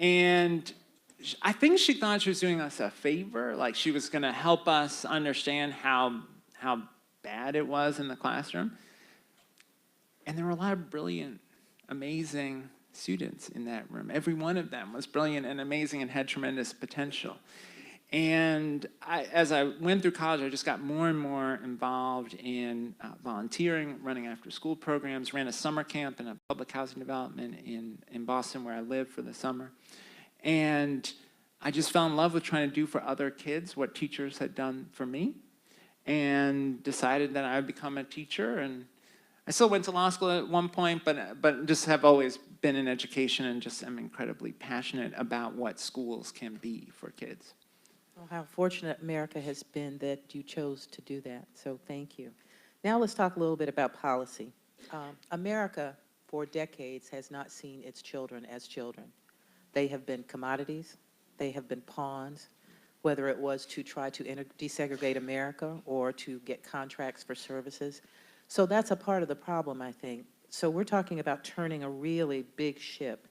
And I think she thought she was doing us a favor, like she was going to help us understand how bad it was in the classroom. And there were a lot of brilliant, amazing students in that room. Every one of them was brilliant and amazing and had tremendous potential. And as I went through college, I just got more and more involved in volunteering, running after school programs, ran a summer camp in a public housing development in Boston where I lived for the summer. And I just fell in love with trying to do for other kids what teachers had done for me, and decided that I would become a teacher. And I still went to law school at one point, but just have always been in education and just am incredibly passionate about what schools can be for kids. Well, how fortunate America has been that you chose to do that, so thank you. Now let's talk a little bit about policy. America, for decades, has not seen its children as children. They have been commodities, they have been pawns, whether it was to try to desegregate America or to get contracts for services. So that's a part of the problem, I think. So we're talking about turning a really big ship.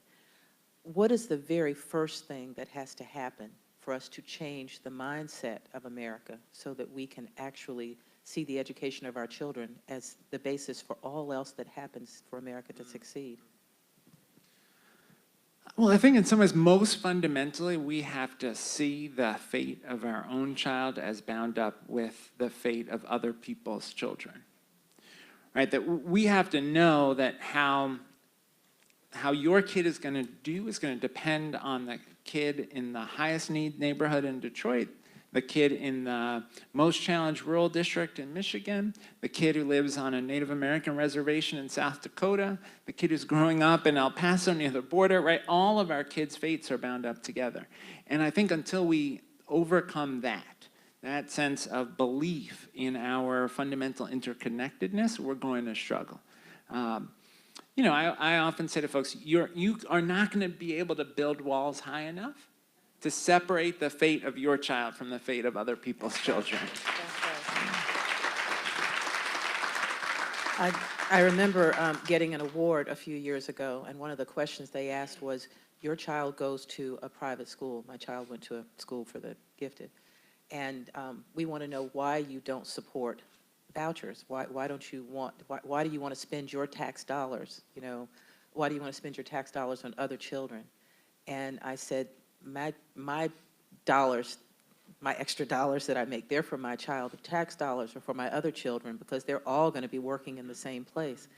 What is the very first thing that has to happen for us to change the mindset of America so that we can actually see the education of our children as the basis for all else that happens for America to succeed? Well, I think in some ways, most fundamentally, we have to see the fate of our own child as bound up with the fate of other people's children. Right? That we have to know that how your kid is going to do is going to depend on the kid in the highest need neighborhood in Detroit, the kid in the most challenged rural district in Michigan, the kid who lives on a Native American reservation in South Dakota, the kid who's growing up in El Paso near the border, right? All of our kids' fates are bound up together. And I think until we overcome that sense of belief in our fundamental interconnectedness, we're going to struggle. You know, I often say to folks, you are not going to be able to build walls high enough to separate the fate of your child from the fate of other people's children. I remember getting an award a few years ago, and one of the questions they asked was, your child goes to a private school. My child went to a school for the gifted. And we want to know why you don't support vouchers. Why don't you want, why do you want to spend your tax dollars? You know, why do you want to spend your tax dollars on other children? And I said, my dollars, my extra dollars that I make, they're for my child. The tax dollars are for my other children because they're all going to be working in the same place.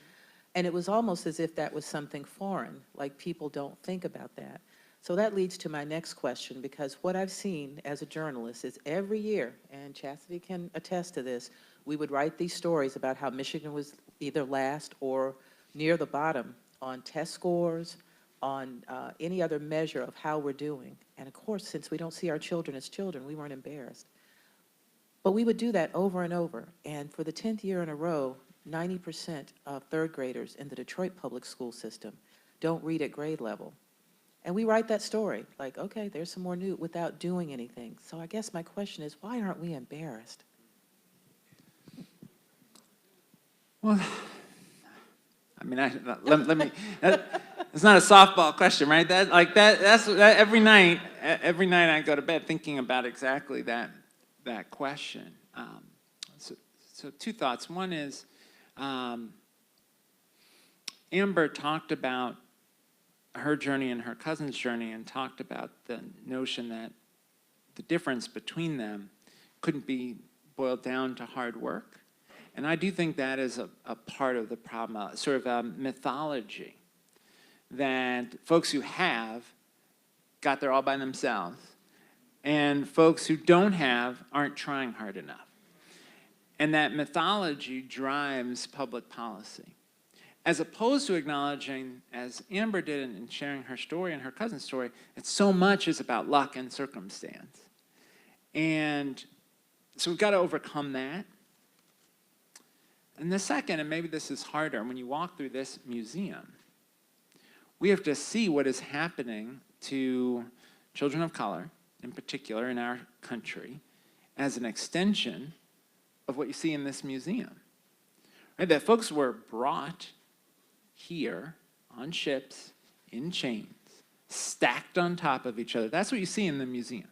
And it was almost as if that was something foreign, like people don't think about that. So that leads to my next question, because what I've seen as a journalist is every year, and Chastity can attest to this, we would write these stories about how Michigan was either last or near the bottom on test scores, on any other measure of how we're doing. And of course, since we don't see our children as children, we weren't embarrassed. But we would do that over and over. And for the 10th year in a row, 90% of third graders in the Detroit public school system don't read at grade level. And we write that story, like, okay, there's some more new, without doing anything. So I guess my question is, why aren't we embarrassed? Well, I mean, let me, it's not a softball question, right? That's every night I go to bed thinking about exactly that question. So two thoughts. One is, Amber talked about her journey and her cousin's journey and talked about the notion that the difference between them couldn't be boiled down to hard work. And I do think that is a part of the problem, sort of a mythology that folks who have got there all by themselves and folks who don't have aren't trying hard enough. And that mythology drives public policy, as opposed to acknowledging, as Amber did in sharing her story and her cousin's story, that so much is about luck and circumstance. And so we've got to overcome that. And the second, and maybe this is harder, when you walk through this museum, we have to see what is happening to children of color, in particular in our country, as an extension of what you see in this museum. Right? That folks were brought here on ships, in chains, stacked on top of each other. That's what you see in the museum.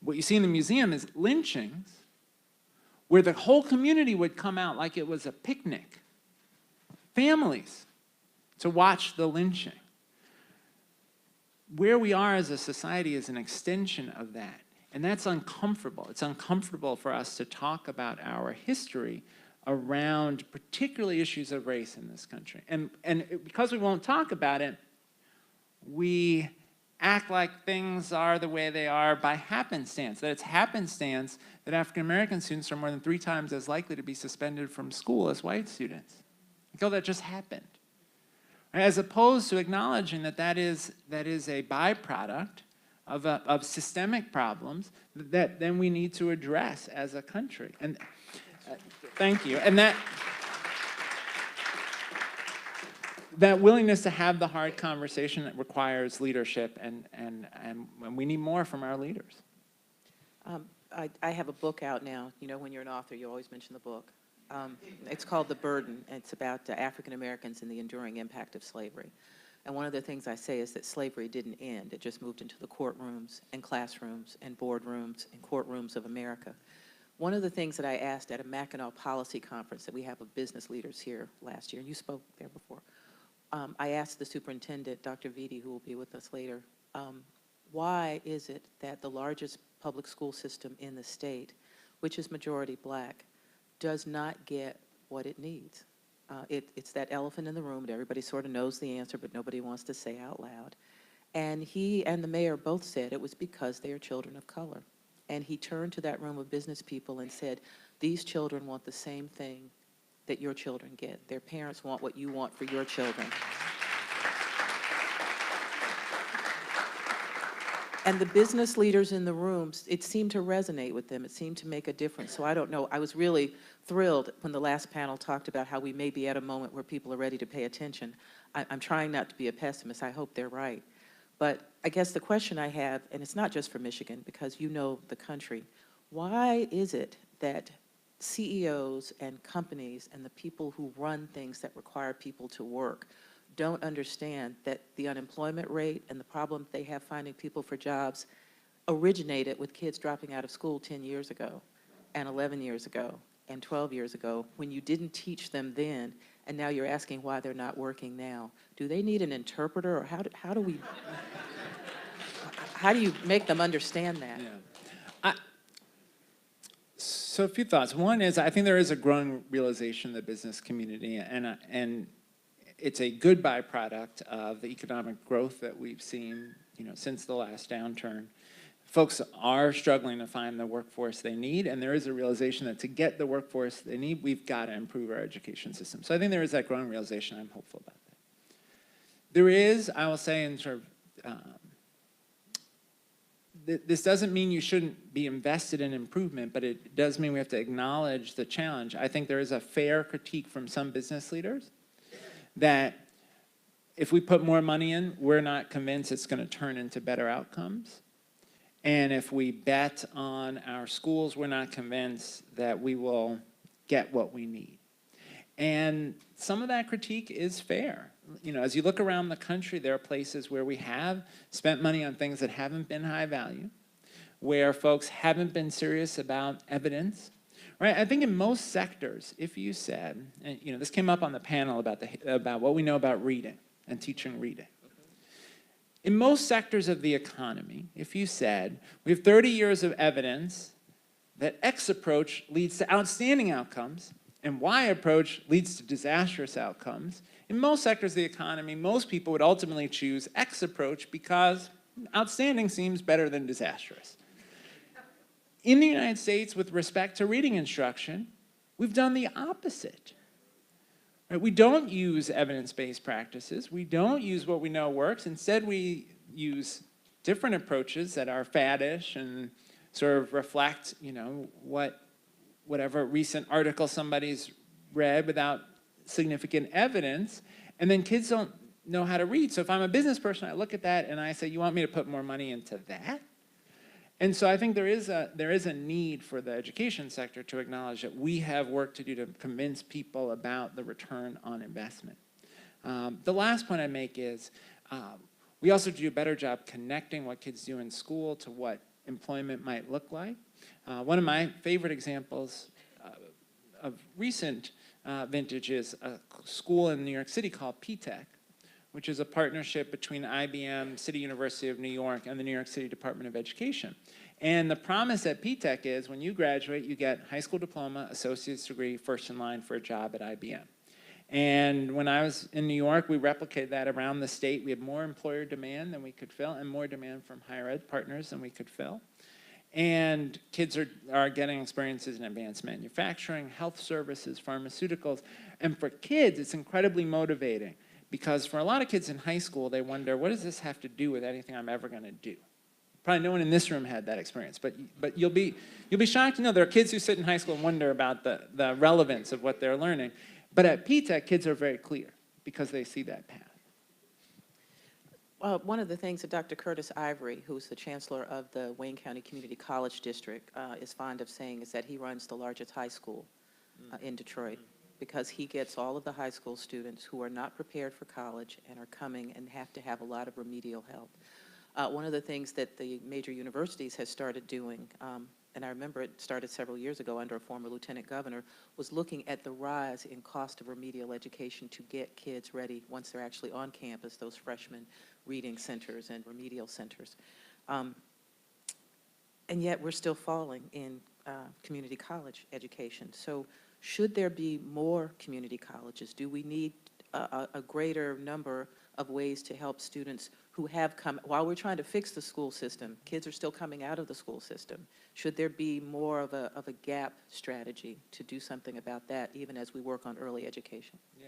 What you see in the museum is lynchings where the whole community would come out like it was a picnic. Families to watch the lynching. Where we are as a society is an extension of that. And that's uncomfortable. It's uncomfortable for us to talk about our history around particularly issues of race in this country. And because we won't talk about it, we act like things are the way they are by happenstance, that it's happenstance that African American students are more than 3 times as likely to be suspended from school as white students. Like, oh, that just happened. As opposed to acknowledging that that is a byproduct of systemic problems that then we need to address as a country. And thank you. And that willingness to have the hard conversation that requires leadership, and we need more from our leaders. I have a book out now. You know, when you're an author, you always mention the book. It's called The Burden, and it's about African Americans and the enduring impact of slavery. And one of the things I say is that slavery didn't end. It just moved into the courtrooms and classrooms and boardrooms and courtrooms of America. One of the things that I asked at a Mackinac policy conference that we have of business leaders here last year, and you spoke there before, I asked the superintendent, Dr. Vitti, who will be with us later, why is it that the largest public school system in the state, which is majority black, does not get what it needs? It's that elephant in the room that everybody sort of knows the answer, but nobody wants to say out loud. And he and the mayor both said it was because they are children of color. And he turned to that room of business people and said, these children want the same thing that your children get. Their parents want what you want for your children. And the business leaders in the rooms, it seemed to resonate with them. It seemed to make a difference. So I don't know. I was really thrilled when the last panel talked about how we may be at a moment where people are ready to pay attention. I'm trying not to be a pessimist. I hope they're right. But I guess the question I have, and it's not just for Michigan, because you know the country, why is it that CEOs and companies and the people who run things that require people to work don't understand that the unemployment rate and the problem they have finding people for jobs originated with kids dropping out of school 10 years ago and 11 years ago and 12 years ago when you didn't teach them then, and now you're asking why they're not working now? Do they need an interpreter, or how do you make them understand that? Yeah. So a few thoughts. One is, I think there is a growing realization in the business community, and it's a good byproduct of the economic growth that we've seen, since the last downturn. Folks are struggling to find the workforce they need, and there is a realization that to get the workforce they need, we've got to improve our education system. So I think there is that growing realization. I'm hopeful about that. There is, I will say, in sort of, this doesn't mean you shouldn't be invested in improvement, but it does mean we have to acknowledge the challenge. I think there is a fair critique from some business leaders that if we put more money in, we're not convinced it's going to turn into better outcomes. And if we bet on our schools, we're not convinced that we will get what we need. And some of that critique is fair. As you look around the country, there are places where we have spent money on things that haven't been high value, where folks haven't been serious about evidence. Right? I think in most sectors, if you said, and this came up on the panel about what we know about reading and teaching reading. In most sectors of the economy, if you said, we have 30 years of evidence that X approach leads to outstanding outcomes and Y approach leads to disastrous outcomes, in most sectors of the economy, most people would ultimately choose X approach because outstanding seems better than disastrous. In the United States, with respect to reading instruction, we've done the opposite. Right? We don't use evidence-based practices. We don't use what we know works. Instead, we use different approaches that are faddish and sort of reflect, whatever recent article somebody's read without significant evidence. And then kids don't know how to read. So if I'm a business person, I look at that and I say, you want me to put more money into that? And so I think there is a need for the education sector to acknowledge that we have work to do to convince people about the return on investment. The last point I make is We also do a better job connecting what kids do in school to what employment might look like. One of my favorite examples of recent vintage is a school in New York City called PreK, which is a partnership between IBM, City University of New York, and the New York City Department of Education. And the promise at PreK is when you graduate, you get high school diploma, associate's degree, first in line for a job at IBM. And when I was in New York, we replicated that around the state. We had more employer demand than we could fill and more demand from higher ed partners than we could fill. And kids are getting experiences in advanced manufacturing, health services, pharmaceuticals. And for kids, it's incredibly motivating because for a lot of kids in high school, they wonder, what does this have to do with anything I'm ever going to do? Probably no one in this room had that experience, but you'll be shocked to know there are kids who sit in high school and wonder about the relevance of what they're learning. But at PreK, kids are very clear because they see that path. One of the things that Dr. Curtis Ivory, who's the chancellor of the Wayne County Community College District, is fond of saying is that he runs the largest high school in Detroit because he gets all of the high school students who are not prepared for college and are coming and have to have a lot of remedial help. One of the things that the major universities has started doing, and I remember it started several years ago under a former lieutenant governor, was looking at the rise in cost of remedial education to get kids ready once they're actually on campus, those freshman reading centers and remedial centers. And yet we're still falling in community college education. So should there be more community colleges? Do we need a greater number of ways to help students who have come, while we're trying to fix the school system, kids are still coming out of the school system. Should there be more of a gap strategy to do something about that, even as we work on early education? Yeah.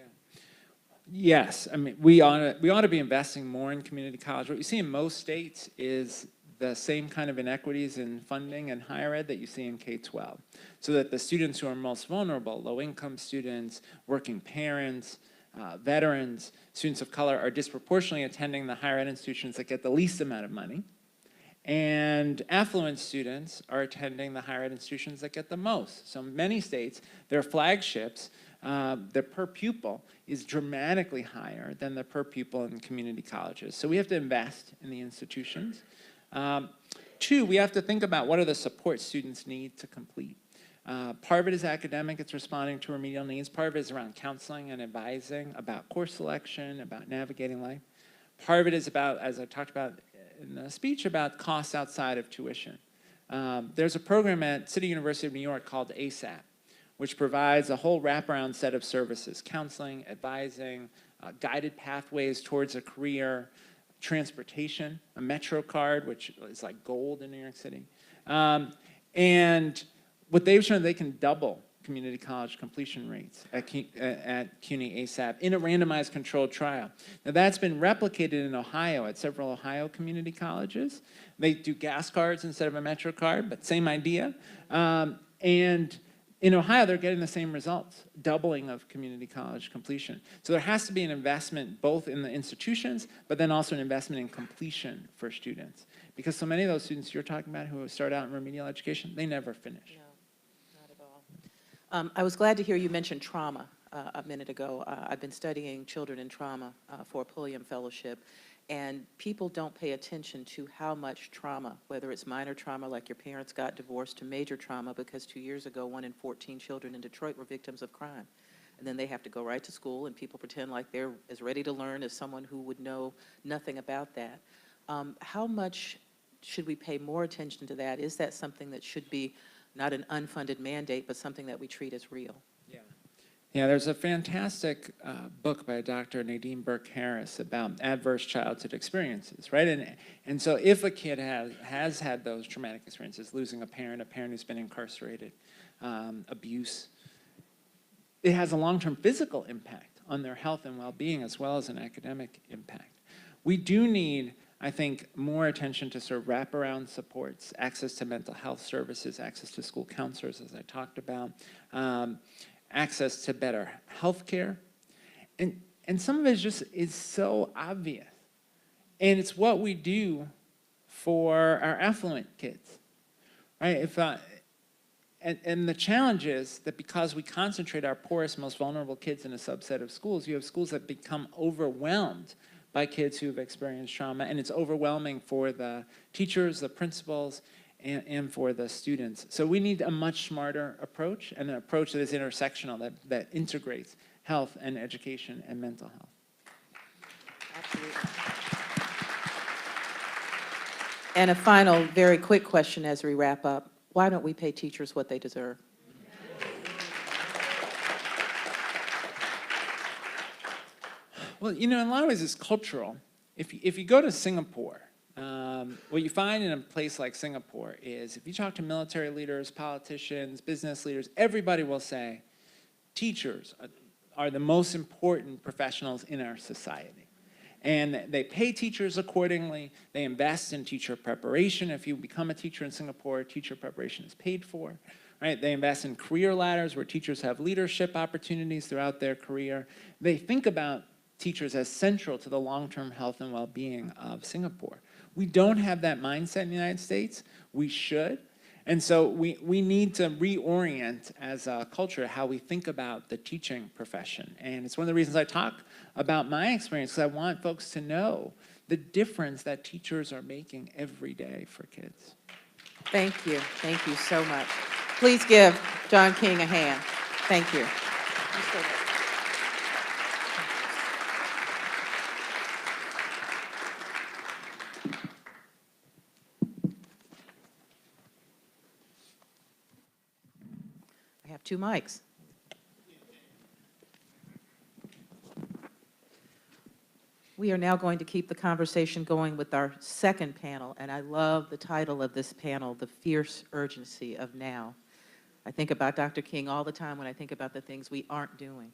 Yes, I mean, we ought to be investing more in community college. What you see in most states is the same kind of inequities in funding and higher ed that you see in K-12. So that the students who are most vulnerable, low-income students, working parents, veterans, students of color are disproportionately attending the higher ed institutions that get the least amount of money. And affluent students are attending the higher ed institutions that get the most. So in many states, their flagships, the per pupil is dramatically higher than the per pupil in community colleges. So we have to invest in the institutions. Two, we have to think about what are the support students need to complete. Part of it is academic, it's responding to remedial needs. Part of it is around counseling and advising, about course selection, about navigating life. Part of it is about, as I talked about in the speech, about costs outside of tuition. There's a program at City University of New York called ASAP, which provides a whole wraparound set of services, counseling, advising, guided pathways towards a career, transportation, a Metro card, which is like gold in New York City. And what they've shown, they can double community college completion rates at CUNY ASAP in a randomized controlled trial. Now that's been replicated in Ohio at several Ohio community colleges. They do gas cards instead of a Metro card, but same idea. And in Ohio, they're getting the same results, doubling of community college completion. So there has to be an investment both in the institutions, but then also an investment in completion for students. Because so many of those students you're talking about who start out in remedial education, they never finish. No, not at all. I was glad to hear you mention trauma a minute ago. I've been studying children in trauma for a Pulliam Fellowship, and people don't pay attention to how much trauma, whether it's minor trauma like your parents got divorced to major trauma, because 2 years ago, 1 in 14 children in Detroit were victims of crime. And then they have to go right to school, and people pretend like they're as ready to learn as someone who would know nothing about that. How much should we pay more attention to that? Is that something that should be not an unfunded mandate, but something that we treat as real? Yeah, there's a fantastic book by Dr. Nadine Burke-Harris about adverse childhood experiences, right? And so if a kid has had those traumatic experiences, losing a parent who's been incarcerated, abuse, it has a long-term physical impact on their health and well-being as well as an academic impact. We do need, I think, more attention to sort of wraparound supports, access to mental health services, access to school counselors, as I talked about, access to better health care. And some of it is so obvious. And it's what we do for our affluent kids, right? And the challenge is that because we concentrate our poorest, most vulnerable kids in a subset of schools, you have schools that become overwhelmed by kids who've experienced trauma, and it's overwhelming for the teachers, the principals, and for the students. So we need a much smarter approach, and an approach that is intersectional, that integrates health and education and mental health. Absolutely. And a final, very quick question as we wrap up. Why don't we pay teachers what they deserve? Well, in a lot of ways, it's cultural. If you go to Singapore, what you find in a place like Singapore is if you talk to military leaders, politicians, business leaders, everybody will say teachers are the most important professionals in our society. And they pay teachers accordingly. They invest in teacher preparation. If you become a teacher in Singapore, teacher preparation is paid for. Right? They invest in career ladders where teachers have leadership opportunities throughout their career. They think about teachers as central to the long-term health and well-being of Singapore. We don't have that mindset in the United States. We should. And so we need to reorient as a culture how we think about the teaching profession. And it's one of the reasons I talk about my experience, because I want folks to know the difference that teachers are making every day for kids. Thank you. Thank you so much. Please give John King a hand. Thank you. I have 2 mics. We are now going to keep the conversation going with our second panel, and I love the title of this panel, The Fierce Urgency of Now. I think about Dr. King all the time when I think about the things we aren't doing.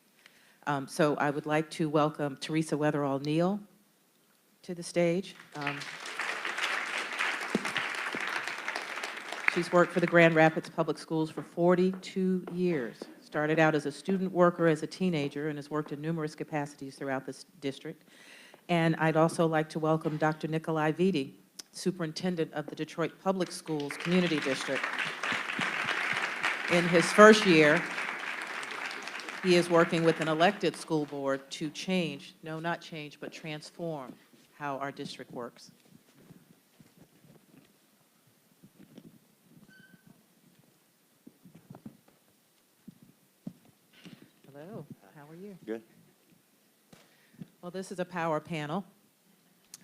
So I would like to welcome Teresa Weatherall-Neal to the stage. She's worked for the Grand Rapids Public Schools for 42 years. Started out as a student worker as a teenager and has worked in numerous capacities throughout this district. And I'd also like to welcome Dr. Nikolai Vitti, Superintendent of the Detroit Public Schools Community District. In his first year, he is working with an elected school board to change, no, not change, but transform how our district works. Hello, how are you? Good. Well, this is a power panel,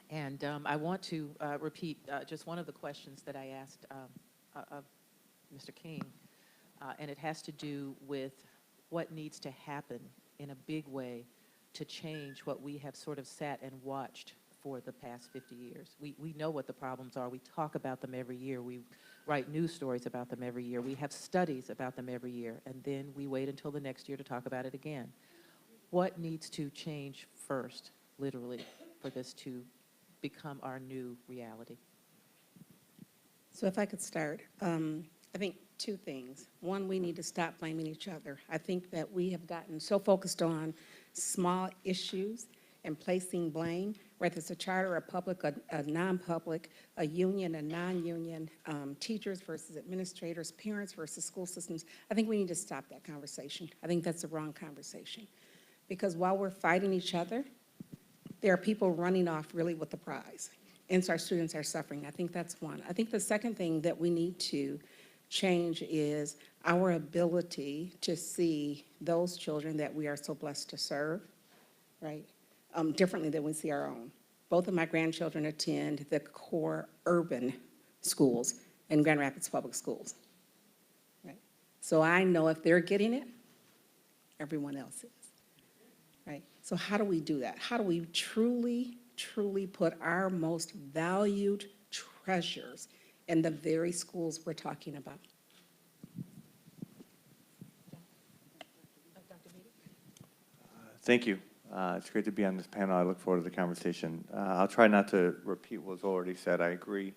and I want to repeat just one of the questions that I asked of Mr. King, and it has to do with what needs to happen in a big way to change what we have sort of sat and watched for the past 50 years. We know what the problems are. We talk about them every year. We write news stories about them every year. We have studies about them every year, and then we wait until the next year to talk about it again. What needs to change first, literally, for this to become our new reality? So if I could start, I think 2 things. One, we need to stop blaming each other. I think that we have gotten so focused on small issues and placing blame, whether it's a charter, a public, a non-public, a union, a non-union, teachers versus administrators, parents versus school systems. I think we need to stop that conversation. I think that's the wrong conversation. Because while we're fighting each other, there are people running off really with the prize. And so our students are suffering. I think that's one. I think the second thing that we need to change is our ability to see those children that we are so blessed to serve, right, differently than we see our own. Both of my grandchildren attend the core urban schools in Grand Rapids Public Schools, right? So I know if they're getting it, everyone else is. Right? So how do we do that? How do we truly, truly put our most valued treasures in the very schools we're talking about? Thank you. It's great to be on this panel. I look forward to the conversation. I'll try not to repeat what was already said. I agree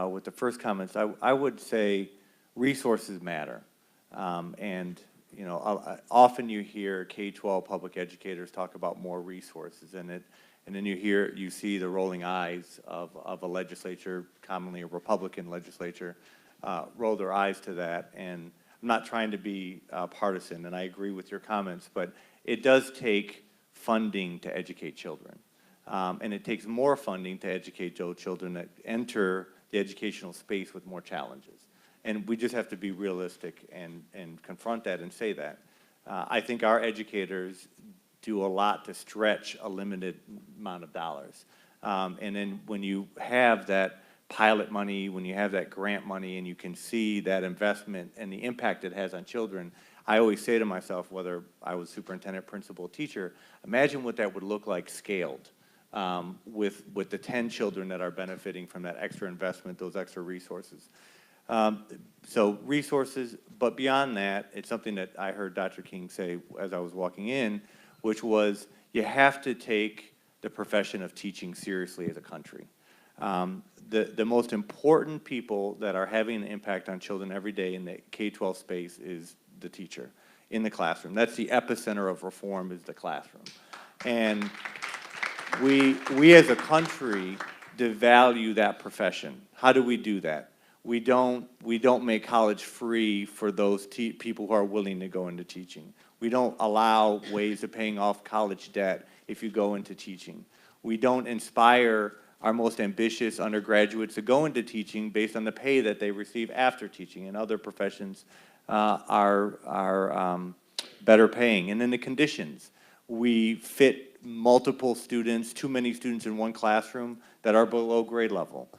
with the first comments. I would say resources matter. And you know, often you hear K-12 public educators talk about more resources, and then you see the rolling eyes of a legislature, commonly a Republican legislature, roll their eyes to that. And I'm not trying to be partisan, and I agree with your comments, but it does take funding to educate children. And it takes more funding to educate those children that enter the educational space with more challenges. And we just have to be realistic and confront that and say that. I think our educators do a lot to stretch a limited amount of dollars. And then when you have that pilot money, when you have that grant money, and you can see that investment and the impact it has on children, I always say to myself, whether I was superintendent, principal, teacher, imagine what that would look like scaled with the 10 children that are benefiting from that extra investment, those extra resources. So resources, but beyond that, it's something that I heard Dr. King say as I was walking in, which was you have to take the profession of teaching seriously as a country. The most important people that are having an impact on children every day in the K-12 space is the teacher in the classroom. That's the epicenter of reform, is the classroom. And we as a country devalue that profession. How do we do that? We don't make college free for those people who are willing to go into teaching. We don't allow ways of paying off college debt if you go into teaching. We don't inspire our most ambitious undergraduates to go into teaching based on the pay that they receive after teaching, and other professions are better paying. And then the conditions. We fit multiple students, too many students in one classroom that are below grade level.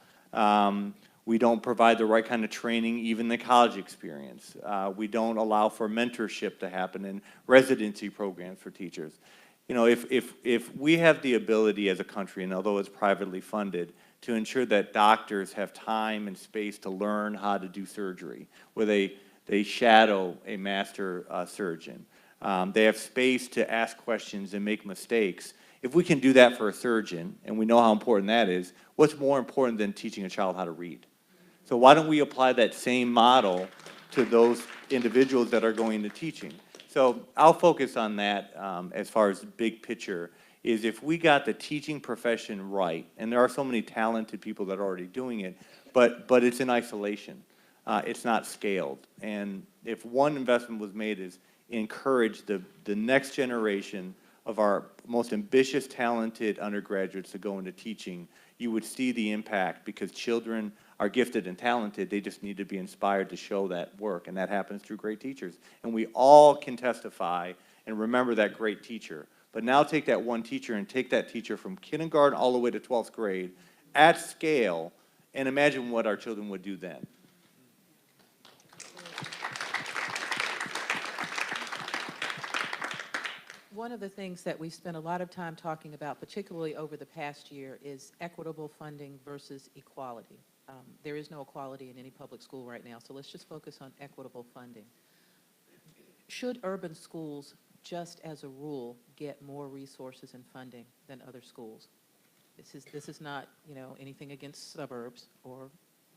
We don't provide the right kind of training, even the college experience. We don't allow for mentorship to happen in residency programs for teachers. You know, if we have the ability as a country, and although it's privately funded, to ensure that doctors have time and space to learn how to do surgery, where they shadow a master surgeon. They have space to ask questions and make mistakes. If we can do that for a surgeon, and we know how important that is, what's more important than teaching a child how to read? So why don't we apply that same model to those individuals that are going to teaching? So I'll focus on that as far as big picture, is if we got the teaching profession right, and there are so many talented people that are already doing it, but it's in isolation. It's not scaled. And if one investment was made is encourage the next generation of our most ambitious, talented undergraduates to go into teaching, you would see the impact, because children are gifted and talented. They just need to be inspired to show that work, and that happens through great teachers. And we all can testify and remember that great teacher. But now take that one teacher and take that teacher from kindergarten all the way to 12th grade at scale, and imagine what our children would do then. One of the things that we've spent a lot of time talking about, particularly over the past year, is equitable funding versus equality. There is no equality in any public school right now, so let's just focus on equitable funding. Should urban schools, just as a rule, get more resources and funding than other schools? This is not, you know, anything against suburbs or,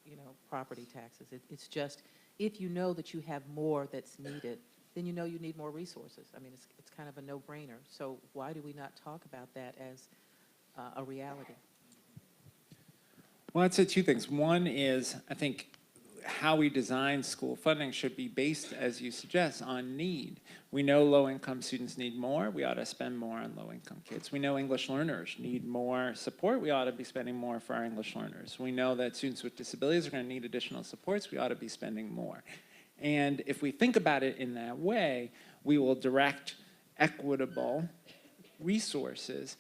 you know, property taxes. It's just, if you know that you have more that's needed, then you know you need more resources. I mean, it's kind of a no-brainer. So why do we not talk about that as a reality? Well, I'd say two things. One is, I think, how we design school funding should be based, as you suggest, on need. We know low-income students need more. We ought to spend more on low-income kids. We know English learners need more support. We ought to be spending more for our English learners. We know that students with disabilities are going to need additional supports. We ought to be spending more. And if we think about it in that way, we will direct equitable resources.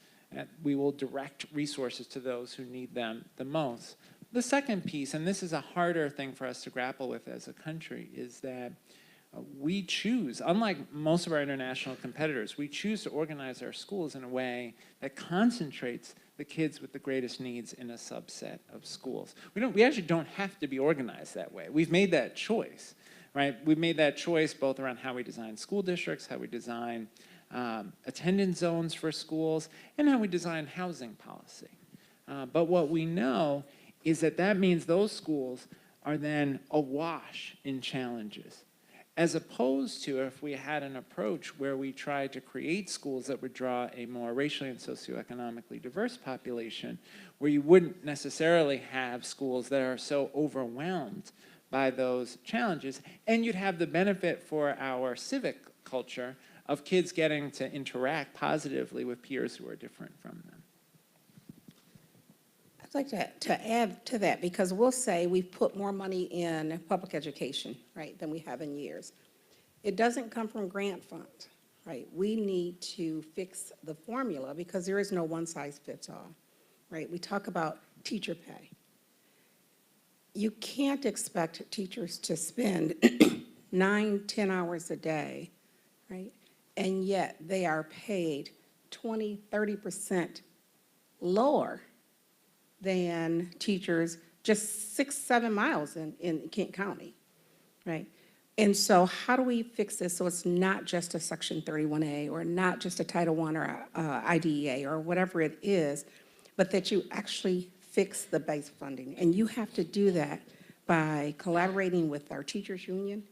We will direct resources to those who need them the most. The second piece, and this is a harder thing for us to grapple with as a country, is that we choose, unlike most of our international competitors, we choose to organize our schools in a way that concentrates the kids with the greatest needs in a subset of schools. We actually don't have to be organized that way. We've made that choice, right? We've made that choice both around how we design school districts, how we design attendance zones for schools, and how we design housing policy. But what we know is that that means those schools are then awash in challenges, as opposed to if we had an approach where we tried to create schools that would draw a more racially and socioeconomically diverse population, where you wouldn't necessarily have schools that are so overwhelmed by those challenges, and you'd have the benefit for our civic culture of kids getting to interact positively with peers who are different from them. I'd like to add to that, because we'll say we've put more money in public education, right, than we have in years. It doesn't come from grant funds, right? We need to fix the formula because there is no one size fits all, right? We talk about teacher pay. You can't expect teachers to spend 9, 10 hours a day, right? And yet they are paid 20, 30% lower than teachers just 6, 7 miles in Kent County, right? And so how do we fix this so it's not just a Section 31A or not just a Title I or IDEA or whatever it is, but that you actually fix the base funding? And you have to do that by collaborating with our teachers union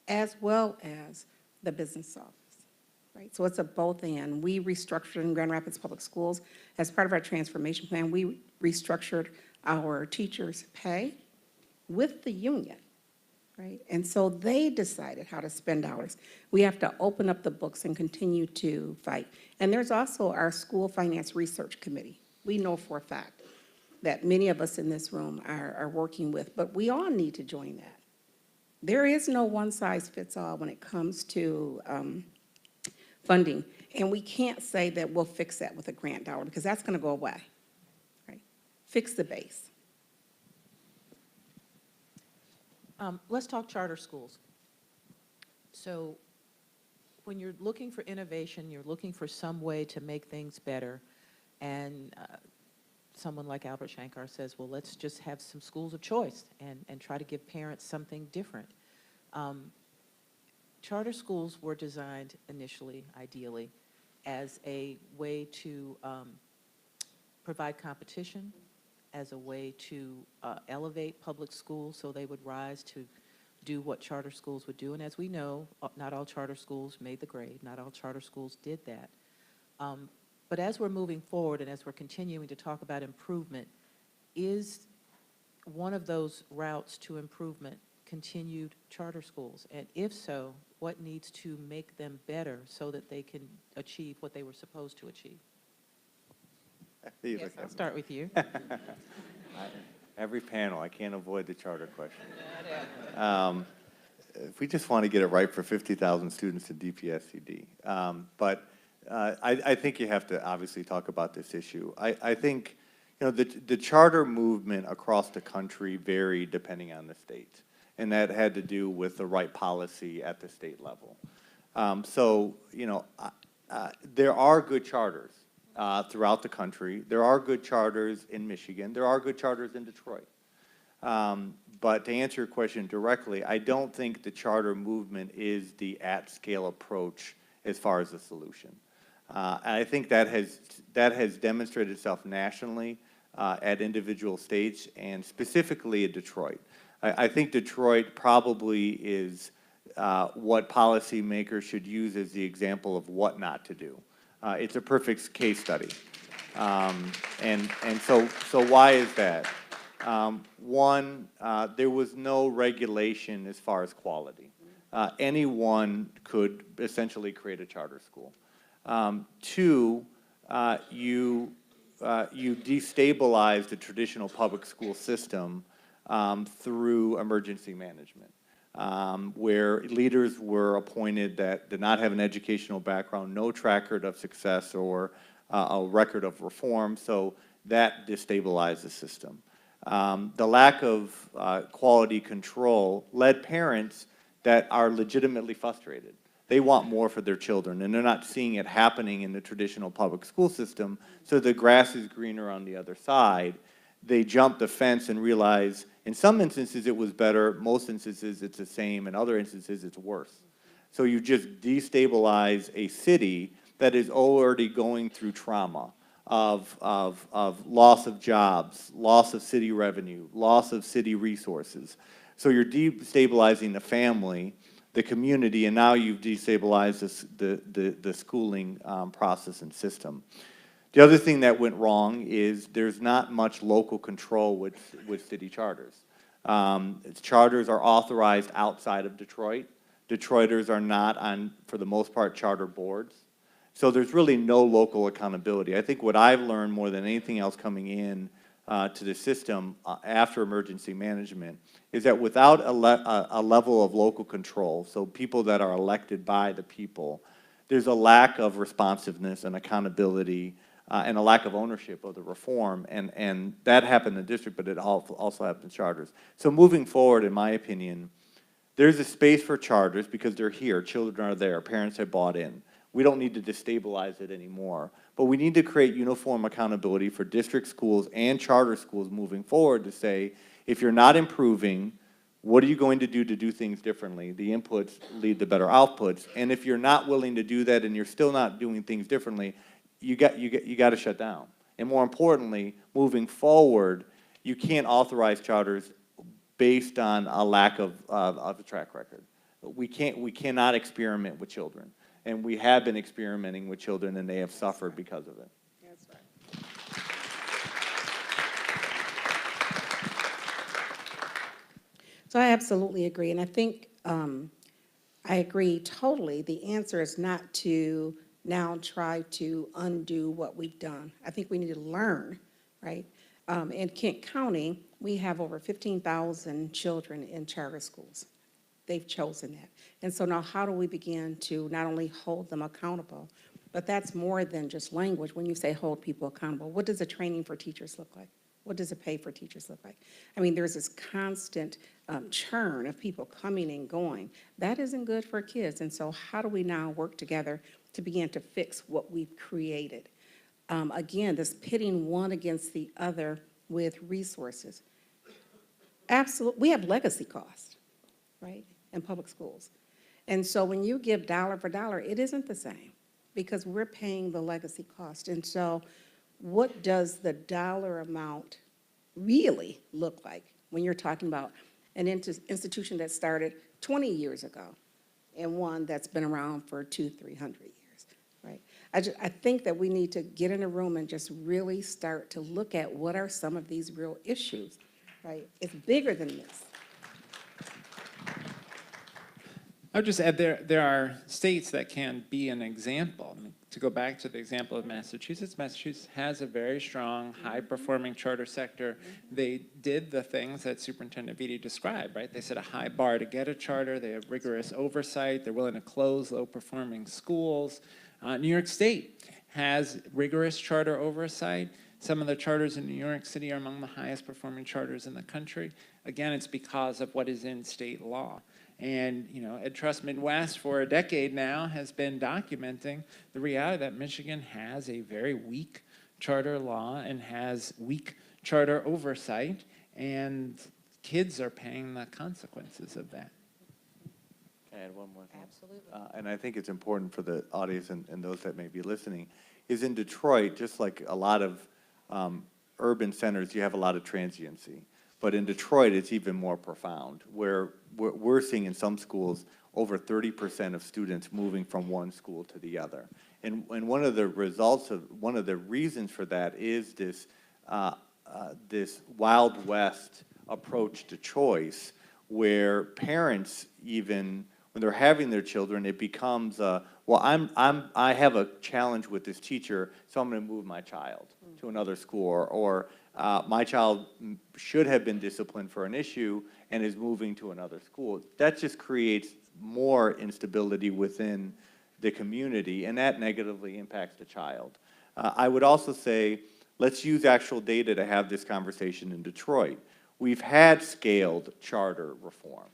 as well as the business office. Right, so it's a both and. We restructured in Grand Rapids Public Schools as part of our transformation plan. We restructured our teachers' pay with the union, right? And so they decided how to spend dollars. We have to open up the books and continue to fight. And there's also our School Finance Research Committee. We know for a fact that many of us in this room are working with, but we all need to join that. There is no one size fits all when it comes to funding, and we can't say that we'll fix that with a grant dollar because that's going to go away, right? Fix the base. Let's talk charter schools. So when you're looking for innovation, you're looking for some way to make things better, and someone like Albert Shankar says, well, let's just have some schools of choice and try to give parents something different. Charter schools were designed initially, ideally, as a way to provide competition, as a way to elevate public schools so they would rise to do what charter schools would do. And as we know, not all charter schools made the grade. Not all charter schools did that. But as we're moving forward and as we're continuing to talk about improvement, is one of those routes to improvement continued charter schools? And if so, what needs to make them better so that they can achieve what they were supposed to achieve? Yes, I'll start with you. Every panel, I can't avoid the charter question. If we just want to get it right for 50,000 students in DPSCD. But I think you have to obviously talk about this issue. I think, you know, the charter movement across the country varied depending on the state, and that had to do with the right policy at the state level. So, you know, there are good charters throughout the country. There are good charters in Michigan. There are good charters in Detroit. But to answer your question directly, I don't think the charter movement is the at-scale approach as far as the solution. And I think that has demonstrated itself nationally at individual states and specifically in Detroit. I think Detroit probably is what policymakers should use as the example of what not to do. It's a perfect case study. And so why is that? One, there was no regulation as far as quality. Anyone could essentially create a charter school. Two, you destabilize the traditional public school system through emergency management, where leaders were appointed that did not have an educational background, no track record of success or a record of reform, so that destabilized the system. The lack of quality control led parents that are legitimately frustrated. They want more for their children, and they're not seeing it happening in the traditional public school system, so the grass is greener on the other side. They jump the fence and realize in some instances it was better, most instances it's the same, in other instances it's worse. So you just destabilize a city that is already going through trauma of loss of jobs, loss of city revenue, loss of city resources. So you're destabilizing the family, the community, and now you've destabilized the schooling process and system. The other thing that went wrong is there's not much local control with city charters. Charters are authorized outside of Detroit. Detroiters are not on, for the most part, charter boards. So there's really no local accountability. I think what I've learned more than anything else coming in to the system after emergency management is that without a level of local control, so people that are elected by the people, there's a lack of responsiveness and accountability and a lack of ownership of the reform, and that happened in the district, but it also happened in charters. So moving forward, in my opinion, there's a space for charters because they're here, children are there, parents have bought in. We don't need to destabilize it anymore, but we need to create uniform accountability for district schools and charter schools moving forward to say, if you're not improving, what are you going to do things differently? The inputs lead to better outputs, and if you're not willing to do that and you're still not doing things differently, you got to shut down. And more importantly, moving forward, you can't authorize charters based on a lack of a track record. We cannot experiment with children, and we have been experimenting with children, and they have suffered because of it. That's right. So I absolutely agree, and I think I agree totally. The answer is not to now try to undo what we've done. I think we need to learn, right? In Kent County, we have over 15,000 children in charter schools. They've chosen that. And so now how do we begin to not only hold them accountable, but that's more than just language. When you say hold people accountable, what does the training for teachers look like? What does the pay for teachers look like? I mean, there's this constant churn of people coming and going. That isn't good for kids. And so how do we now work together to begin to fix what we've created? Again, this pitting one against the other with resources. Absolutely, we have legacy costs, right, in public schools. And so when you give dollar for dollar, it isn't the same because we're paying the legacy cost. And so what does the dollar amount really look like when you're talking about an institution that started 20 years ago and one that's been around for 200-300 years, right? I think that we need to get in a room and just really start to look at what are some of these real issues, right? It's bigger than this. I would just add there are states that can be an example. I mean, to go back to the example of Massachusetts, Massachusetts has a very strong, high-performing charter sector. They did the things that Superintendent Vitti described, right? They set a high bar to get a charter. They have rigorous oversight. They're willing to close low-performing schools. New York State has rigorous charter oversight. Some of the charters in New York City are among the highest-performing charters in the country. Again, it's because of what is in state law. And, you know, Ed Trust Midwest for a decade now has been documenting the reality that Michigan has a very weak charter law and has weak charter oversight, and kids are paying the consequences of that. Can I add one more thing? Absolutely. And I think it's important for the audience and those that may be listening, is in Detroit, just like a lot of urban centers, you have a lot of transiency. But in Detroit, it's even more profound, where we're seeing in some schools over 30% of students moving from one school to the other. And one of the one of the reasons for that is this, this Wild West approach to choice, where parents even, when they're having their children, it becomes, well, I have a challenge with this teacher, so I'm going to move my child to another school, or my child should have been disciplined for an issue and is moving to another school. That just creates more instability within the community, and that negatively impacts the child. I would also say, let's use actual data to have this conversation in Detroit. We've had scaled charter reform.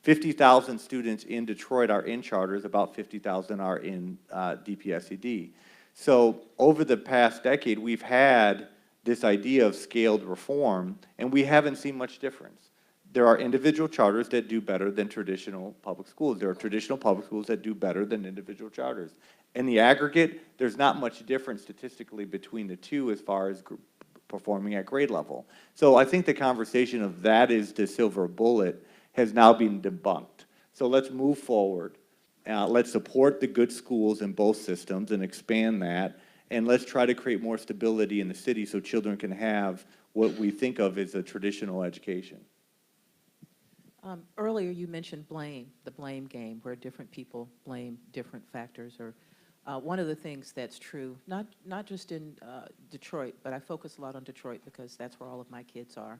50,000 students in Detroit are in charters, about 50,000 are in DPSED. So over the past decade, we've had this idea of scaled reform, and we haven't seen much difference. There are individual charters that do better than traditional public schools. There are traditional public schools that do better than individual charters. In the aggregate, there's not much difference statistically between the two as far as performing at grade level. So I think the conversation of that is the silver bullet has now been debunked. So let's move forward. Let's support the good schools in both systems and expand that. And let's try to create more stability in the city so children can have what we think of as a traditional education. Earlier you mentioned blame, the blame game, where different people blame different factors or One of the things that's true, not just in Detroit, but I focus a lot on Detroit because that's where all of my kids are.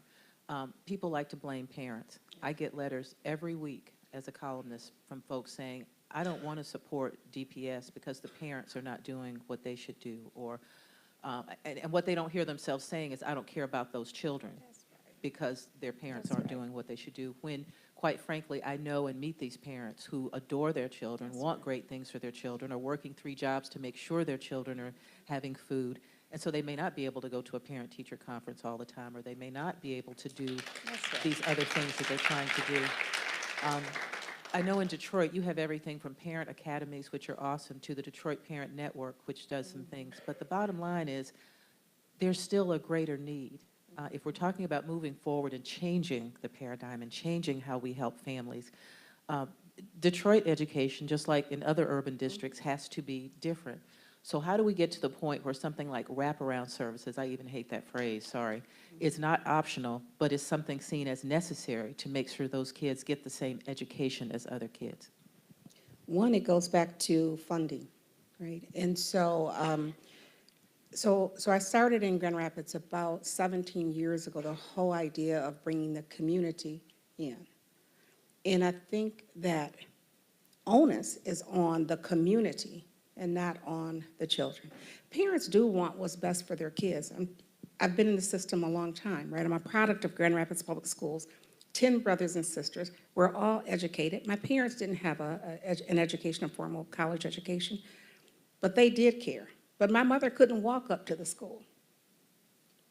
People like to blame parents. I get letters every week as a columnist from folks saying, I don't want to support DPS because the parents are not doing what they should do, or and what they don't hear themselves saying is, I don't care about those children because their parents aren't doing what they should do, when, quite frankly, I know and meet these parents who adore their children, want great things for their children, are working 3 jobs to make sure their children are having food, and so they may not be able to go to a parent-teacher conference all the time, or they may not be able to do these other things that they're trying to do. I know in Detroit, you have everything from parent academies, which are awesome, to the Detroit Parent Network, which does some things. But the bottom line is, there's still a greater need. If we're talking about moving forward and changing the paradigm and changing how we help families, Detroit education, just like in other urban districts, has to be different. So how do we get to the point where something like wraparound services, I even hate that phrase, sorry, is not optional, but is something seen as necessary to make sure those kids get the same education as other kids? One, it goes back to funding, right? And so, so I started in Grand Rapids about 17 years ago, the whole idea of bringing the community in. And I think that onus is on the community and not on the children. Parents do want what's best for their kids. I've been in the system a long time, right? I'm a product of Grand Rapids Public Schools, 10 brothers and sisters. We're all educated. My parents didn't have an education, a formal college education, but they did care. But my mother couldn't walk up to the school,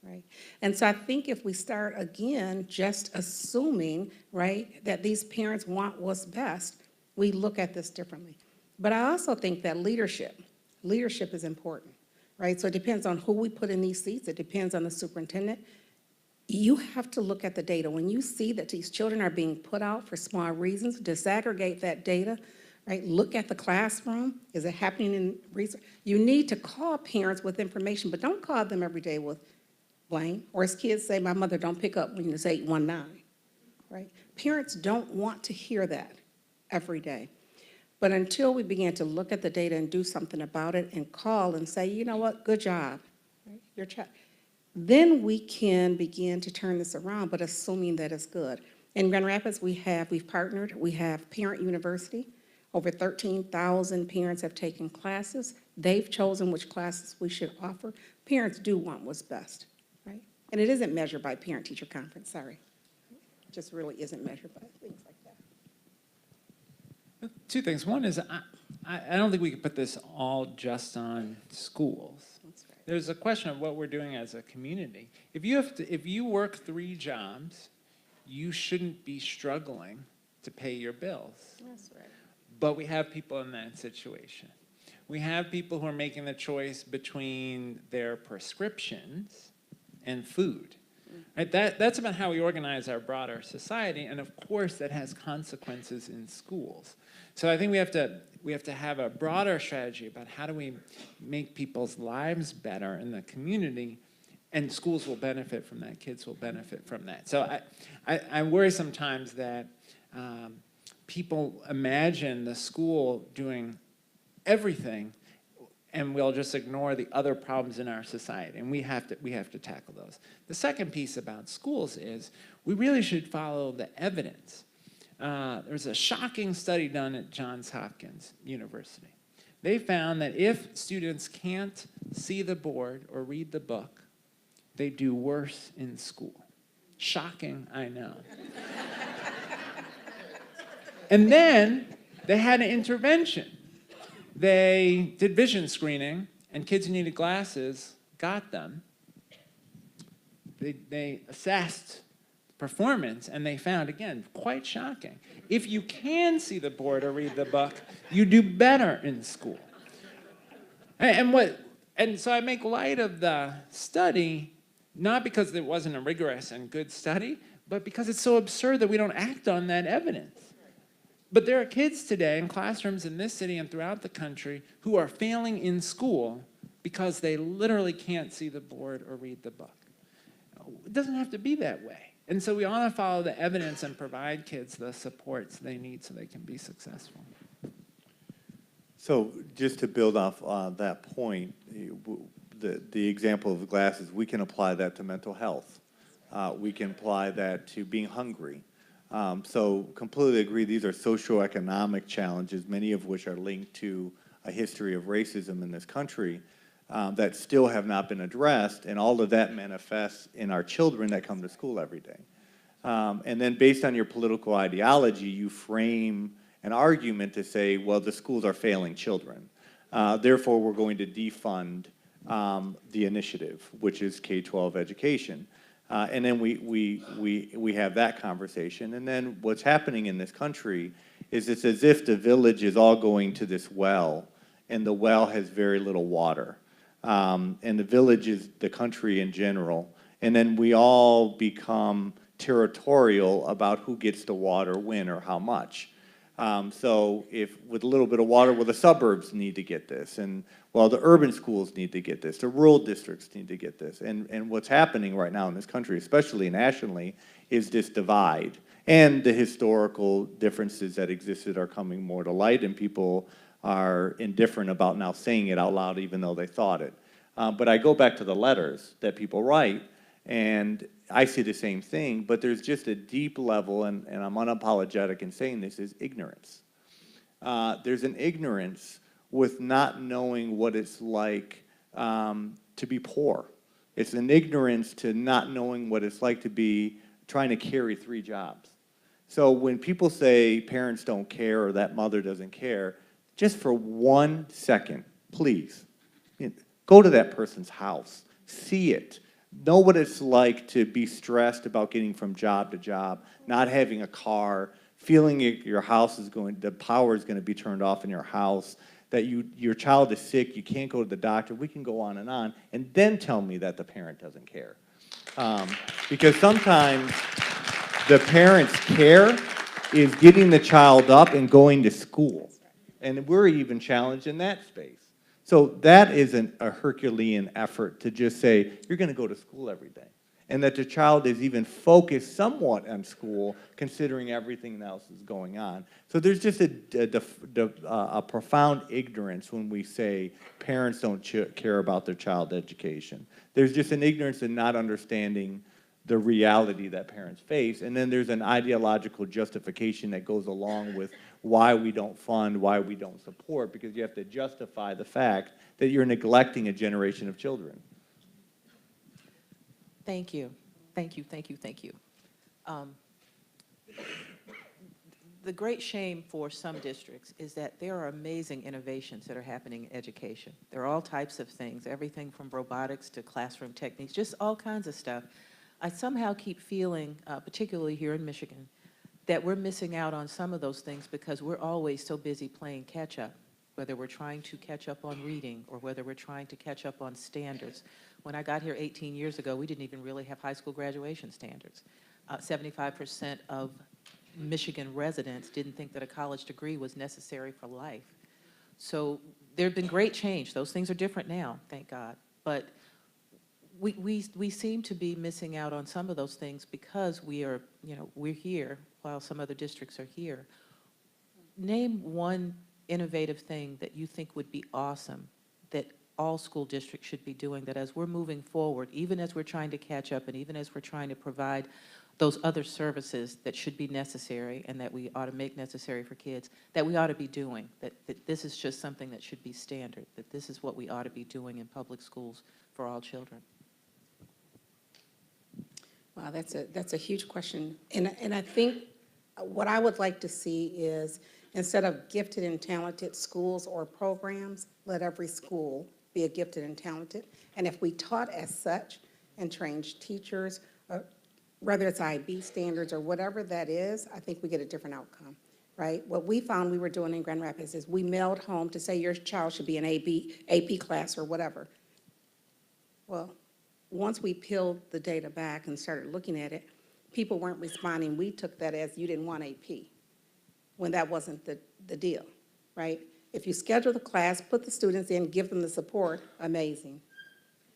right? And so I think if we start again just assuming, right, that these parents want what's best, we look at this differently. But I also think that leadership is important, right? So it depends on who we put in these seats. It depends on the superintendent. You have to look at the data. When you see that these children are being put out for small reasons, disaggregate that data, right? Look at the classroom. Is it happening in research? You need to call parents with information, but don't call them every day with blame. Or as kids say, my mother don't pick up when it's 819, right? Parents don't want to hear that every day. But until we begin to look at the data and do something about it and call and say, you know what, good job, right? Your child, then we can begin to turn this around, but assuming that it's good. In Grand Rapids, we've partnered, we have Parent University. Over 13,000 parents have taken classes. They've chosen which classes we should offer. Parents do want what's best, right? And it isn't measured by parent-teacher conference, sorry. It just really isn't measured by things like that. 2 things. One is, I don't think we can put this all just on schools. That's right. There's a question of what we're doing as a community. If you work 3 jobs, you shouldn't be struggling to pay your bills. That's right. But we have people in that situation. We have people who are making the choice between their prescriptions and food. Right? That's about how we organize our broader society, and of course that has consequences in schools. So I think we have to have a broader strategy about how do we make people's lives better in the community, and schools will benefit from that, kids will benefit from that. So I worry sometimes that people imagine the school doing everything and we'll just ignore the other problems in our society, and we have to tackle those. The second piece about schools is we really should follow the evidence. There's a shocking study done at Johns Hopkins University. They found that if students can't see the board or read the book, they do worse in school. Shocking, I know. And then they had an intervention. They did vision screening, and kids who needed glasses got them. They assessed performance, and they found, again, quite shocking. If you can see the board or read the book, you do better in school. And so I make light of the study, not because it wasn't a rigorous and good study, but because it's so absurd that we don't act on that evidence. But there are kids today in classrooms in this city and throughout the country who are failing in school because they literally can't see the board or read the book. It doesn't have to be that way. And so we ought to follow the evidence and provide kids the supports they need so they can be successful. So just to build off that point, the example of the glasses, we can apply that to mental health. We can apply that to being hungry. So completely agree, these are socioeconomic challenges, many of which are linked to a history of racism in this country that still have not been addressed, and all of that manifests in our children that come to school every day. And then based on your political ideology, you frame an argument to say, well, the schools are failing children. Therefore, we're going to defund the initiative, which is K-12 education. And then we have that conversation. And then what's happening in this country is it's as if the village is all going to this well, and the well has very little water. And the village is the country in general. And then we all become territorial about who gets the water, when, or how much. So if with a little bit of water, well, the suburbs need to get this, and well, the urban schools need to get this, the rural districts need to get this. And what's happening right now in this country, especially nationally, is this divide. And the historical differences that existed are coming more to light, and people are indifferent about now saying it out loud even though they thought it. But I go back to the letters that people write, and I see the same thing, but there's just a deep level, and I'm unapologetic in saying this, is ignorance. There's an ignorance with not knowing what it's like to be poor. It's an ignorance to not knowing what it's like to be trying to carry 3 jobs. So when people say parents don't care or that mother doesn't care, just for 1 second, please, go to that person's house, see it. Know what it's like to be stressed about getting from job to job, not having a car, feeling your house is the power is going to be turned off in your house, that your child is sick, you can't go to the doctor. We can go on, and then tell me that the parent doesn't care. Because sometimes the parent's care is getting the child up and going to school. And we're even challenged in that space. So that isn't a Herculean effort to just say, you're going to go to school every day. And that the child is even focused somewhat on school, considering everything else is going on. So there's just a profound ignorance when we say parents don't care about their child's education. There's just an ignorance in not understanding the reality that parents face. And then there's an ideological justification that goes along with why we don't fund, why we don't support, because you have to justify the fact that you're neglecting a generation of children. Thank you. Thank you, thank you, thank you. The great shame for some districts is that there are amazing innovations that are happening in education. There are all types of things, everything from robotics to classroom techniques, just all kinds of stuff. I somehow keep feeling, particularly here in Michigan, that we're missing out on some of those things because we're always so busy playing catch up, whether we're trying to catch up on reading or whether we're trying to catch up on standards. When I got here 18 years ago, we didn't even really have high school graduation standards. 75% of Michigan residents didn't think that a college degree was necessary for life. So there have been great change. Those things are different now, thank God. But we seem to be missing out on some of those things because we're here while some other districts are here. Name one innovative thing that you think would be awesome that all school districts should be doing, that as we're moving forward, even as we're trying to catch up and even as we're trying to provide those other services that should be necessary and that we ought to make necessary for kids, that we ought to be doing, that this is just something that should be standard, that this is what we ought to be doing in public schools for all children. Wow, that's a huge question. And I think what I would like to see is, instead of gifted and talented schools or programs, let every school be a gifted and talented. And if we taught as such and trained teachers, whether it's IB standards or whatever that is, I think we get a different outcome, right? What we found we were doing in Grand Rapids is we mailed home to say your child should be in AP class or whatever. Well, once we peeled the data back and started looking at it, people weren't responding. We took that as you didn't want AP, when that wasn't the deal, right? If you schedule the class, put the students in, give them the support, amazing,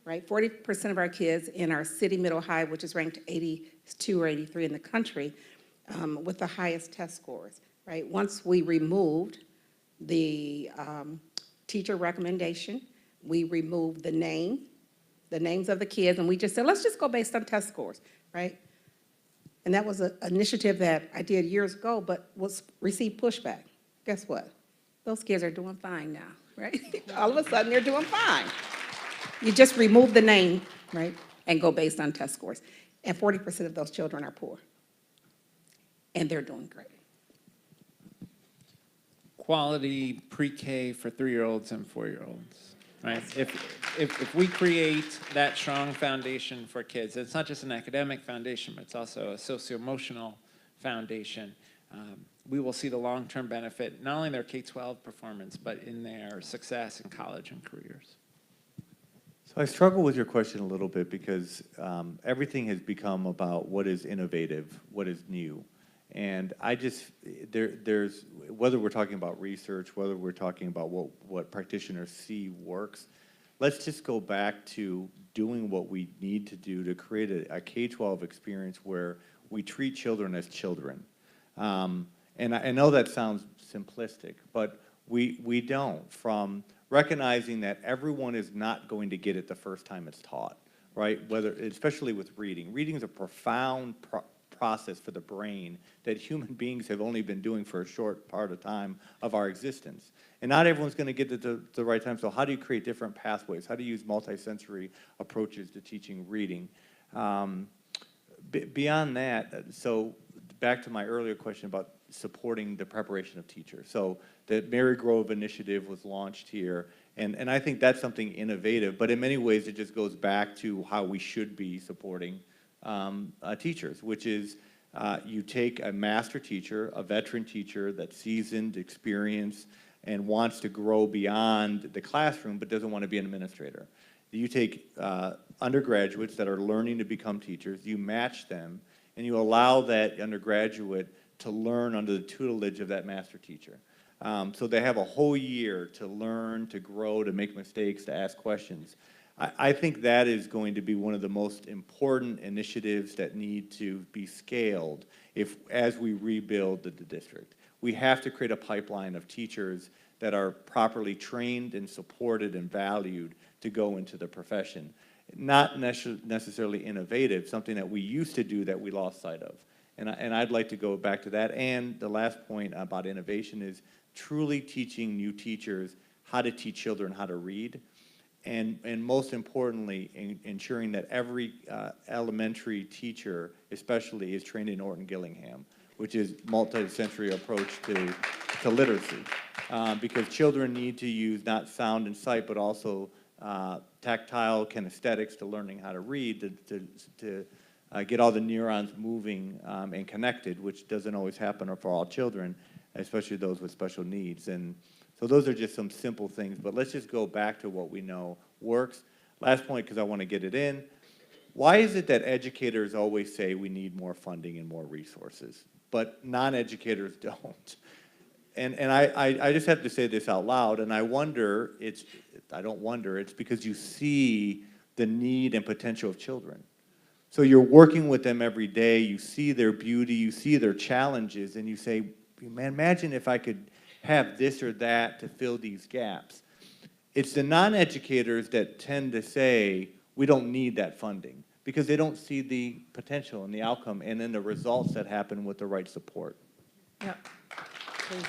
right? 40% of our kids in our city middle high, which is ranked 82 or 83 in the country, with the highest test scores, right? Once we removed the teacher recommendation. We removed the names of the kids, and we just said, let's just go based on test scores, right? And that was an initiative that I did years ago, but received pushback. Guess what? Those kids are doing fine now, right? All of a sudden, they're doing fine. You just remove the name, right, and go based on test scores. And 40% of those children are poor. And they're doing great. Quality pre-K for 3-year-olds and 4-year-olds, right? If we create that strong foundation for kids, it's not just an academic foundation, but it's also a socio-emotional foundation. We will see the long-term benefit, not only in their K-12 performance, but in their success in college and careers. So I struggle with your question a little bit because everything has become about what is innovative, what is new. And I just, there's, whether we're talking about research, whether we're talking about what practitioners see works, let's just go back to doing what we need to do to create a K-12 experience where we treat children as children. And I know that sounds simplistic, but we don't. From recognizing that everyone is not going to get it the first time it's taught, right? Whether, especially with reading. Reading is a profound process for the brain that human beings have only been doing for a short part of time of our existence. And not everyone's going to get it at the right time, so how do you create different pathways? How do you use multisensory approaches to teaching reading? Beyond that, so back to my earlier question about supporting the preparation of teachers. So the Marygrove initiative was launched here, and I think that's something innovative, but in many ways it just goes back to how we should be supporting teachers, which is you take a master teacher, a veteran teacher that's seasoned, experienced, and wants to grow beyond the classroom but doesn't want to be an administrator. You take undergraduates that are learning to become teachers, you match them, and you allow that undergraduate to learn under the tutelage of that master teacher. So they have a whole year to learn, to grow, to make mistakes, to ask questions. I think that is going to be one of the most important initiatives that need to be scaled as we rebuild the district. We have to create a pipeline of teachers that are properly trained and supported and valued to go into the profession. Not necessarily innovative, something that we used to do that we lost sight of. And I'd like to go back to that. And the last point about innovation is truly teaching new teachers how to teach children how to read. And most importantly, ensuring that every elementary teacher, especially, is trained in Orton Gillingham, which is multi-sensory approach to literacy. Because children need to use not sound and sight, but also tactile kinesthetics to learning how to read, to get all the neurons moving and connected, which doesn't always happen for all children, especially those with special needs. And so those are just some simple things, but let's just go back to what we know works. Last point, because I want to get it in. Why is it that educators always say we need more funding and more resources, but non-educators don't? And I just have to say this out loud, and I don't wonder, it's because you see the need and potential of children. So you're working with them every day, you see their beauty, you see their challenges, and you say, man, imagine if I could have this or that to fill these gaps. It's the non-educators that tend to say, we don't need that funding, because they don't see the potential and the outcome and then the results that happen with the right support. Yeah. Please.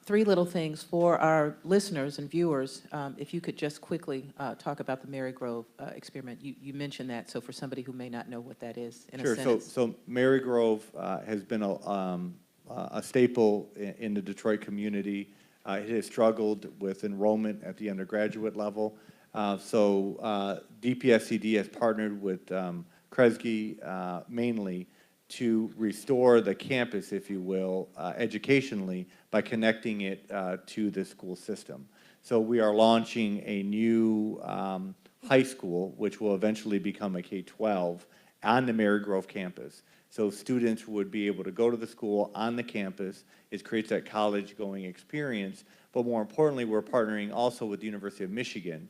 Three little things for our listeners and viewers. If you could just quickly talk about the Marygrove experiment. You mentioned that, so for somebody who may not know what that is, in a sentence. So Marygrove has been a staple in the Detroit community. It has struggled with enrollment at the undergraduate level. So DPSCD has partnered with Kresge mainly to restore the campus, if you will, educationally by connecting it to the school system. So we are launching a new high school, which will eventually become a K-12, on the Marygrove campus. So students would be able to go to the school on the campus. It creates that college-going experience. But more importantly, we're partnering also with the University of Michigan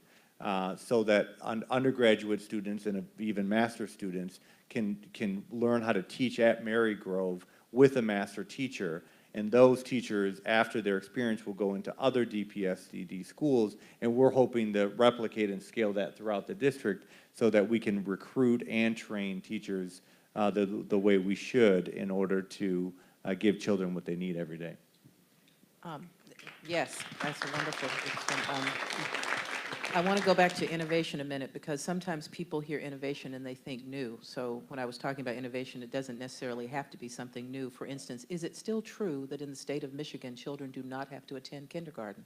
so that undergraduate students and even master students can learn how to teach at Marygrove with a master teacher. And those teachers, after their experience, will go into other DPSCD schools, and we're hoping to replicate and scale that throughout the district so that we can recruit and train teachers the way we should in order to give children what they need every day. Yes, that's a wonderful. I want to go back to innovation a minute, because sometimes people hear innovation and they think new. So when I was talking about innovation, it doesn't necessarily have to be something new. For instance, is it still true that in the state of Michigan, children do not have to attend kindergarten?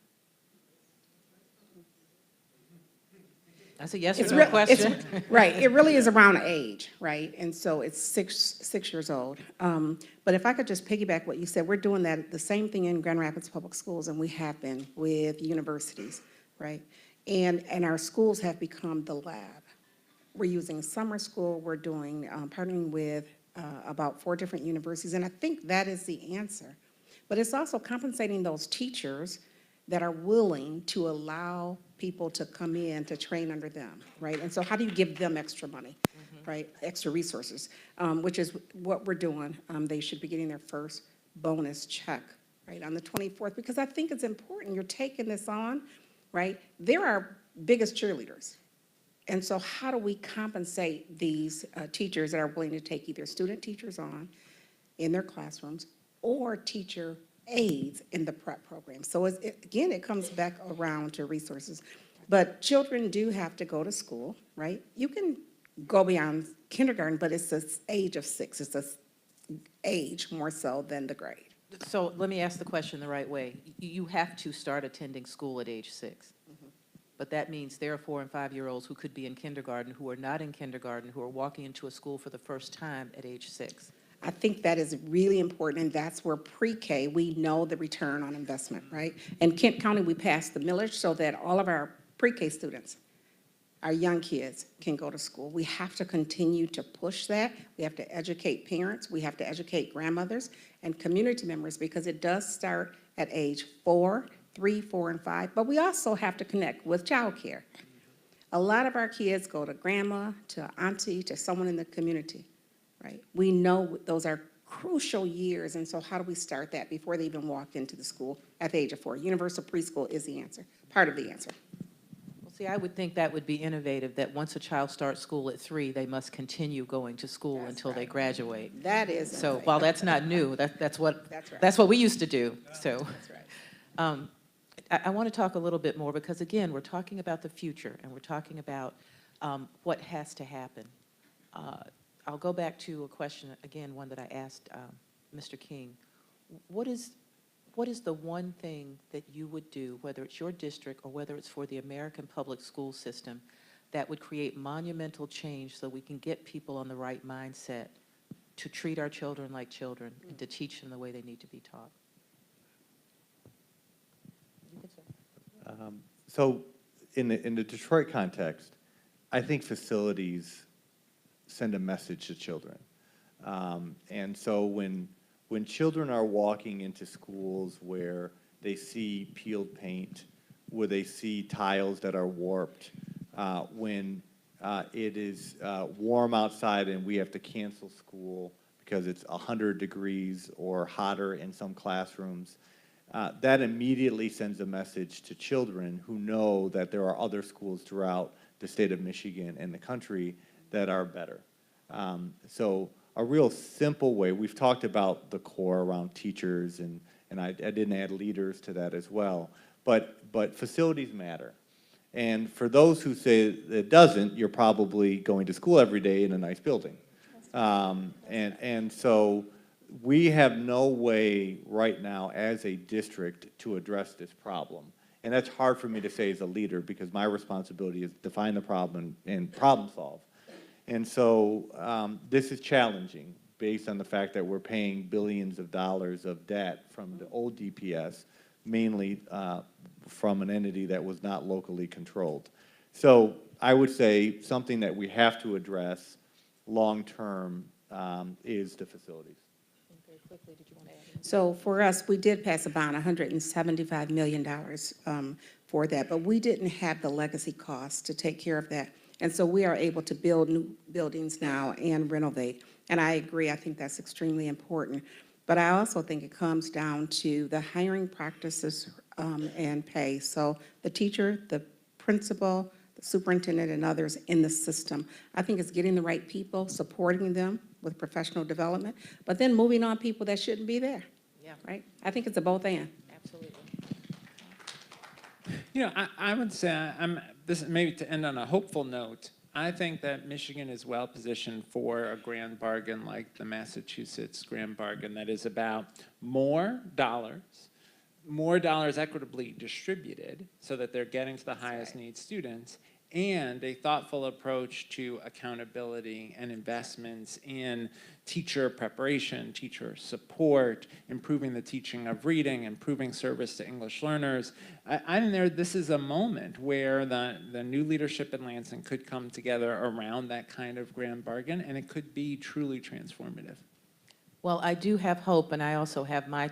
That's a yes or no question. Right, it really is around age, right? And so it's six years old. But if I could just piggyback what you said, we're doing the same thing in Grand Rapids Public Schools, and we have been with universities, right? And our schools have become the lab. We're using summer school, we're doing, partnering with about 4 different universities, and I think that is the answer. But it's also compensating those teachers that are willing to allow people to come in to train under them, right? And so how do you give them extra money, right? Extra resources, which is what we're doing. They should be getting their first bonus check, right, on the 24th, because I think it's important. You're taking this on, right? They're our biggest cheerleaders. And so how do we compensate these teachers that are willing to take either student teachers on in their classrooms or teacher aides in the PreK program? So again, it comes back around to resources. But children do have to go to school, right? You can go beyond kindergarten, but it's the age of 6. It's the age more so than the grade. So let me ask the question the right way. You have to start attending school at age 6. But that means there are 4- and 5-year-olds who could be in kindergarten, who are not in kindergarten, who are walking into a school for the first time at age 6. I think that is really important, and that's where pre-K, we know the return on investment, right? In Kent County, we passed the millage so that all of our pre-K students, our young kids, can go to school. We have to continue to push that. We have to educate parents. We have to educate grandmothers and community members, because it does start at age 4, 3, 4, and 5, but we also have to connect with childcare. A lot of our kids go to grandma, to auntie, to someone in the community, right? We know those are crucial years, and so how do we start that before they even walk into the school at the age of 4? Universal preschool is the answer, part of the answer. Well, see, I would think that would be innovative, that once a child starts school at 3, they must continue going to school until they graduate. That is. So while that's not new, that's what we used to do. So That's right. I want to talk a little bit more, because again, we're talking about the future, and we're talking about what has to happen. I'll go back to a question, again, one that I asked Mr. King. What is the one thing that you would do, whether it's your district or whether it's for the American public school system, that would create monumental change so we can get people on the right mindset to treat our children like children and to teach them the way they need to be taught? So in the Detroit context, I think facilities send a message to children. And so when children are walking into schools where they see peeled paint, where they see tiles that are warped, when it is warm outside and we have to cancel school because it's 100 degrees or hotter in some classrooms, that immediately sends a message to children who know that there are other schools throughout the state of Michigan and the country that are better. So a real simple way, we've talked about the core around teachers, and I didn't add leaders to that as well, but facilities matter. And for those who say it doesn't, you're probably going to school every day in a nice building. And so we have no way right now as a district to address this problem. And that's hard for me to say as a leader, because my responsibility is to find the problem and problem solve. And so this is challenging based on the fact that we're paying billions of dollars of debt from the old DPS, mainly from an entity that was not locally controlled. So I would say something that we have to address long-term is the facilities. Very quickly, did you want to add anything? So for us, we did pass a bond, $175 million for that, but we didn't have the legacy costs to take care of that. And so we are able to build new buildings now and renovate. And I agree, I think that's extremely important. But I also think it comes down to the hiring practices and pay. So the teacher, the principal, the superintendent, and others in the system. I think it's getting the right people, supporting them with professional development, but then moving on people that shouldn't be there. Yeah. Right? I think it's a both and. Absolutely. You know, I would say, this maybe to end on a hopeful note, I think that Michigan is well positioned for a grand bargain like the Massachusetts grand bargain that is about more dollars equitably distributed so that they're getting to the highest need students, and a thoughtful approach to accountability and investments in teacher preparation, teacher support, improving the teaching of reading, improving service to English learners. I think this is a moment where the new leadership in Lansing could come together around that kind of grand bargain, and it could be truly transformative. Well, I do have hope, and I also have my